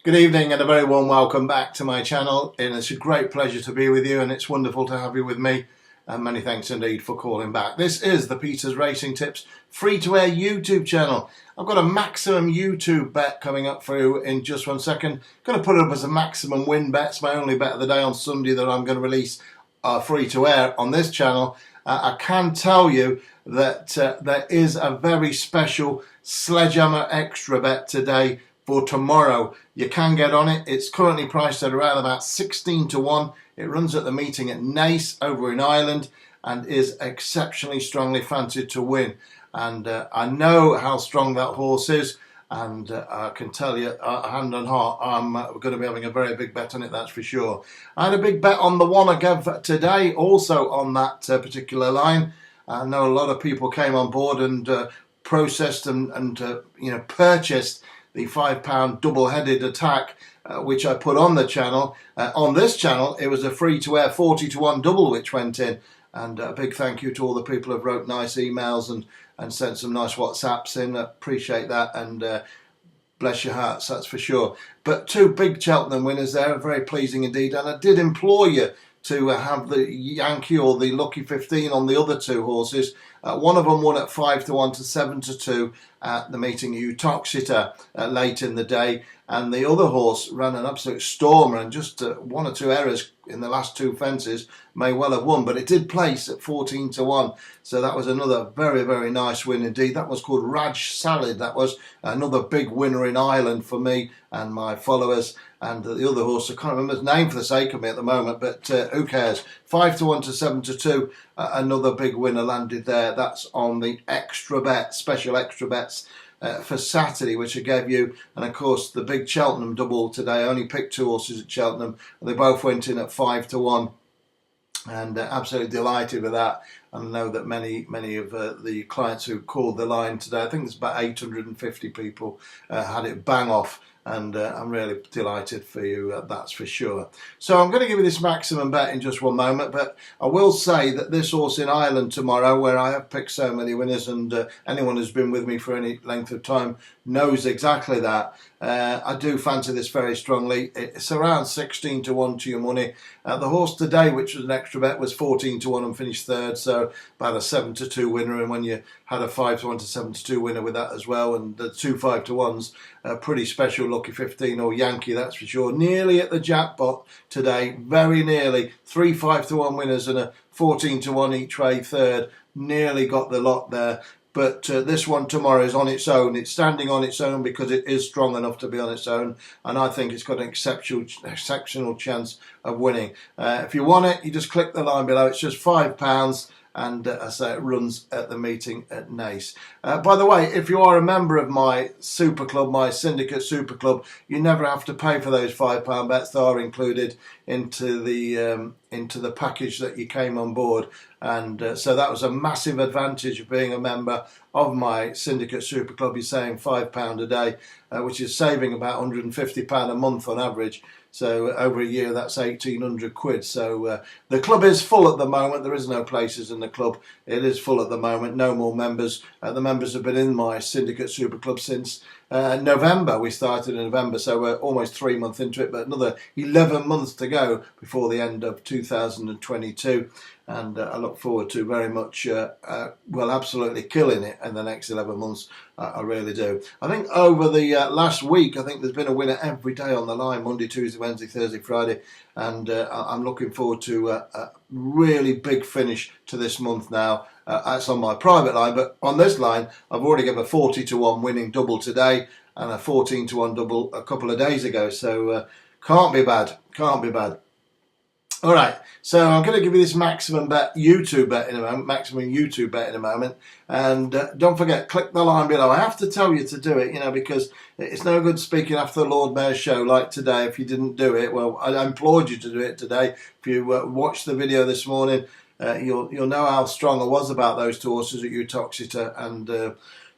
Good evening and a very warm welcome back to my channel, and it's a great pleasure to be with you, and it's wonderful to have you with me, and many thanks indeed for calling back. This is the Peter's Racing Tips free-to-air YouTube channel. I've got a maximum YouTube bet coming up for you in just 1 second. Going to put it up as a maximum win bet. It's my only bet of the day on Sunday that I'm going to release free-to-air on this channel. I can tell you that there is a very special Sledgehammer extra bet today for tomorrow. You can get on it. It's currently priced at around about 16 to 1. It runs at the meeting at NAAS over in Ireland and is exceptionally strongly fancied to win. And I know how strong that horse is, and I can tell you, hand on heart, I'm going to be having a very big bet on it, that's for sure. I had a big bet on the one I gave today, also on that particular line. I know a lot of people came on board and processed and purchased the £5 double-headed attack, which I put on the channel. On this channel, it was a free-to-air 40 to 1 double which went in. And a big thank you to all the people who wrote nice emails and sent some nice WhatsApps in. I appreciate that, and bless your hearts, that's for sure. But two big Cheltenham winners there, very pleasing indeed. And I did implore you to have the Yankee or the Lucky 15 on the other two horses. One of them won at 5 to 1 to 7 to 2 at the meeting at Utoxeter late in the day, and the other horse ran an absolute stormer, and just one or two errors in the last two fences may well have won, but it did place at 14 to 1, so that was another very, very nice win indeed. That was called Raj Salad. That was another big winner in Ireland for me and my followers. And the other horse, I can't remember his name for the sake of me at the moment, but who cares? 5 to 1 to 7 to 2, another big winner landed there. That's on the extra bet, special extra bets for Saturday, which I gave you. And of course, the big Cheltenham double today. I only picked two horses at Cheltenham, and they both went in at 5 to 1. And absolutely delighted with that. And I know that many of the clients who called the line today, I think there's about 850 people, had it bang off. And I'm really delighted for you, that's for sure. So I'm going to give you this maximum bet in just one moment, but I will say that this horse in Ireland tomorrow, where I have picked so many winners, and anyone who's been with me for any length of time knows exactly that. I do fancy this very strongly. It's around 16 to 1 to your money. The horse today, which was an extra bet, was 14 to 1 and finished third, so about a 7 to 2 winner. And when you had a 5 to 1 to 7 to 2 winner with that as well, and the two 5 to 1s, pretty special Lucky 15 or Yankee, that's for sure. Nearly at the jackpot today, very nearly. 3 5 to 1 winners and a 14 to 1 each way third. Nearly got the lot there. But this one tomorrow is on its own. It's standing on its own because it is strong enough to be on its own. And I think it's got an exceptional chance of winning. If you want it, you just click the line below. It's just £5. And I say it runs at the meeting at NAAS. By the way, if you are a member of my super club, my syndicate super club, you never have to pay for those £5 bets. They are included into the package that you came on board, and so that was a massive advantage of being a member of my syndicate super club. You're saving £5 a day, which is saving about £150 a month on average. So over a year, that's 1,800 quid. So the club is full at the moment. There is no places in the club. It is full at the moment. No more members. The members have been in my syndicate super club since November. We started in November, so we're almost 3 months into it, but another 11 months to go before the end of 2022. And I look forward to very much, absolutely killing it in the next 11 months. I really do. I think over the last week, I think there's been a winner every day on the line, Monday, Tuesday, Wednesday, Thursday, Friday. And I'm looking forward to a really big finish to this month now. That's on my private line, but on this line, I've already given a 40 to 1 winning double today and a 14 to 1 double a couple of days ago. So can't be bad, can't be bad. All right, so I'm going to give you this maximum YouTube bet in a moment, and don't forget, click the line below. I have to tell you to do it, because it's no good speaking after the Lord Mayor's show like today if you didn't do it. Well, I implored you to do it today. If you watched the video this morning, you'll know how strong I was about those two horses at Utoxeter and the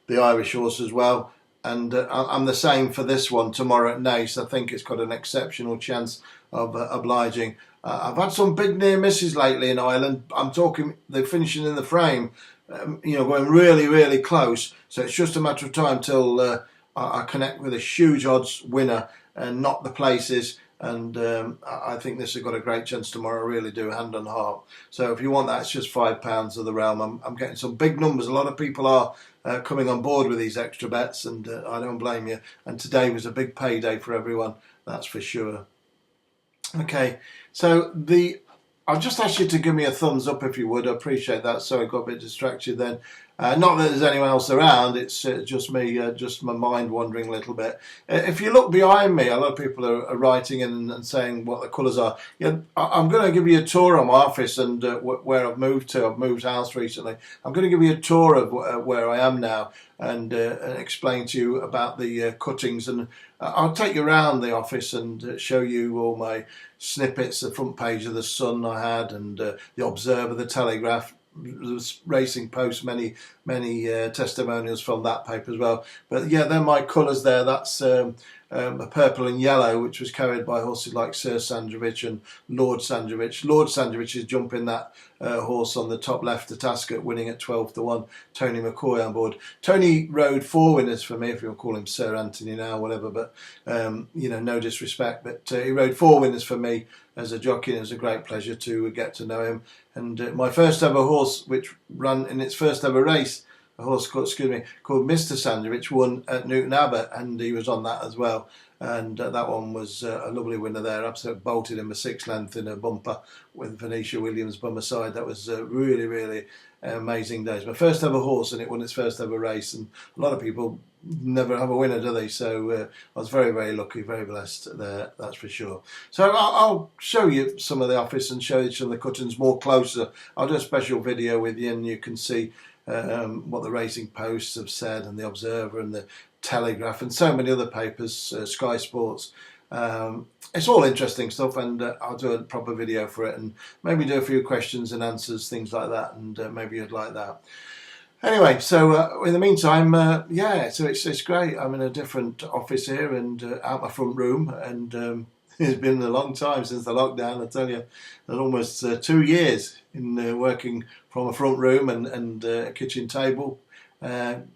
Irish horse as well. And I'm the same for this one tomorrow at NAAS. I think it's got an exceptional chance of obliging. I've had some big near misses lately in Ireland. I'm talking they're finishing in the frame, going really, really close. So it's just a matter of time till I connect with a huge odds winner not the places. And I think this has got a great chance tomorrow. I really do, hand on heart. So if you want that, it's just £5 of the realm. I'm getting some big numbers. A lot of people are coming on board with these extra bets, and I don't blame you. And today was a big payday for everyone, that's for sure. Okay, so I'll just ask you to give me a thumbs up if you would. I appreciate that. Sorry, I got a bit distracted then. Not that there's anyone else around, it's just me, just my mind wandering a little bit. If you look behind me, a lot of people are writing in and saying what the colours are. Yeah, I'm going to give you a tour of my office and where I've moved to. I've moved house recently. I'm going to give you a tour of where I am now and explain to you about the cuttings. And I'll take you around the office and show you all my snippets, the front page of the Sun I had, and the Observer, the Telegraph, the Racing Post, many testimonials from that paper as well. But yeah, they're my colours there. That's a purple and yellow, which was carried by horses like Sir Sandrovich and Lord Sandrovich. Lord Sandrovich is jumping that horse on the top left at Ascot, winning at 12-1. Tony McCoy on board. Tony rode 4 winners for me, if you'll call him Sir Anthony now, whatever, but you know, no disrespect, but he rode 4 winners for me as a jockey, and it was a great pleasure to get to know him. And my first ever horse, which ran in its first ever race, a horse called Mr. Sandrovich, won at Newton Abbot, and he was on that as well. And that one was a lovely winner there. Absolutely bolted him a 6 length in a bumper with Venetia Williams by my side. That was really, really amazing days. My first ever horse, and it won its first ever race. And a lot of people never have a winner, do they? So I was very, very lucky, very blessed there, that's for sure. So I'll show you some of the office and show you some of the cuttings more closer. I'll do a special video with you, and you can see what the Racing Posts have said, and the Observer and the Telegraph and so many other papers, Sky Sports. It's all interesting stuff, and I'll do a proper video for it and maybe do a few questions and answers, things like that, and maybe you'd like that. Anyway, so in the meantime, yeah, so it's great. I'm in a different office here and out my front room, and it's been a long time since the lockdown, I tell you. Almost 2 years in working from a front room and a kitchen table.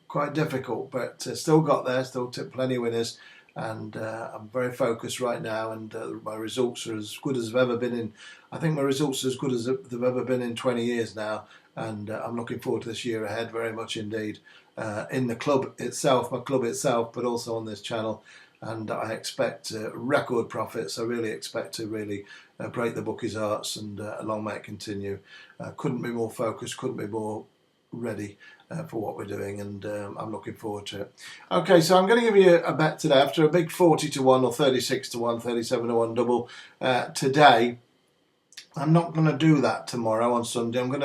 Quite difficult, but still got there, still took plenty of winners, and I'm very focused right now, and my results are as good as they've ever been in. I think my results are as good as they've ever been in 20 years now, and I'm looking forward to this year ahead very much indeed, in the club itself, my club itself, but also on this channel. And I expect record profits. I really expect to really break the bookies' hearts, and long may it continue. Couldn't be more focused, couldn't be more ready for what we're doing, and I'm looking forward to it. Okay, so I'm going to give you a bet today after a big 40-1 or 36-1, 37-1 double today. I'm not going to do that tomorrow on Sunday. I'm going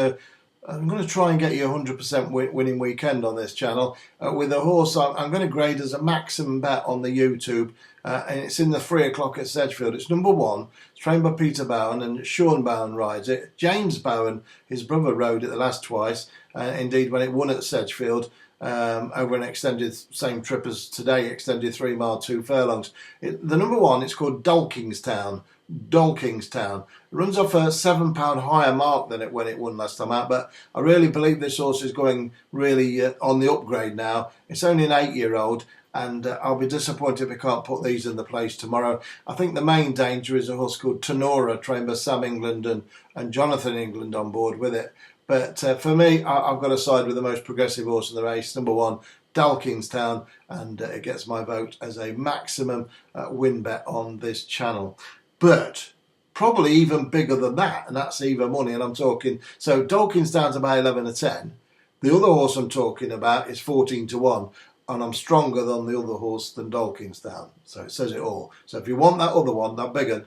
to try and get you a 100% winning weekend on this channel with a horse I'm going to grade as a maximum bet on the YouTube, and it's in the 3 o'clock at Sedgefield. It's number 1. It's trained by Peter Bowen, and Sean Bowen rides it. James Bowen, his brother, rode it the last twice. Indeed, when it won at Sedgefield over an extended, same trip as today, extended 3 mile 2 furlongs. The number 1, it's called Dolkingstown. Dolkingstown runs off a £7 higher mark than it when it won last time out, but I really believe this horse is going really on the upgrade now. It's only an 8-year-old, and I'll be disappointed if we can't put these in the place tomorrow. I think the main danger is a horse called Tenora, trained by Sam England and Jonathan England on board with it. But for me, I've got to side with the most progressive horse in the race, number 1, Dolkingstown, and it gets my vote as a maximum win bet on this channel. But probably even bigger than that, and that's even money, and I'm talking, so Dolkingstown's about 11-10. The other horse I'm talking about is 14-1, and I'm stronger than the other horse than Dolkingstown. So it says it all. So if you want that other one, that big one,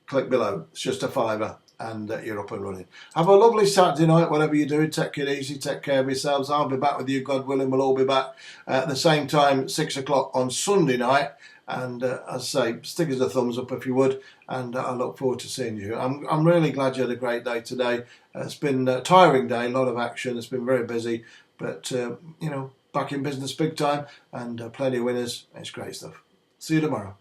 click below. It's just a £5, and you're up and running. Have a lovely Saturday night, whatever you do. Take it easy, take care of yourselves. I'll be back with you, God willing. We'll all be back at the same time, 6 o'clock on Sunday night. And as I say, stick us a thumbs up if you would, and I look forward to seeing you. I'm really glad you had a great day today. It's been a tiring day, a lot of action. It's been very busy, but you know, back in business big time, and plenty of winners. It's great stuff. See you tomorrow.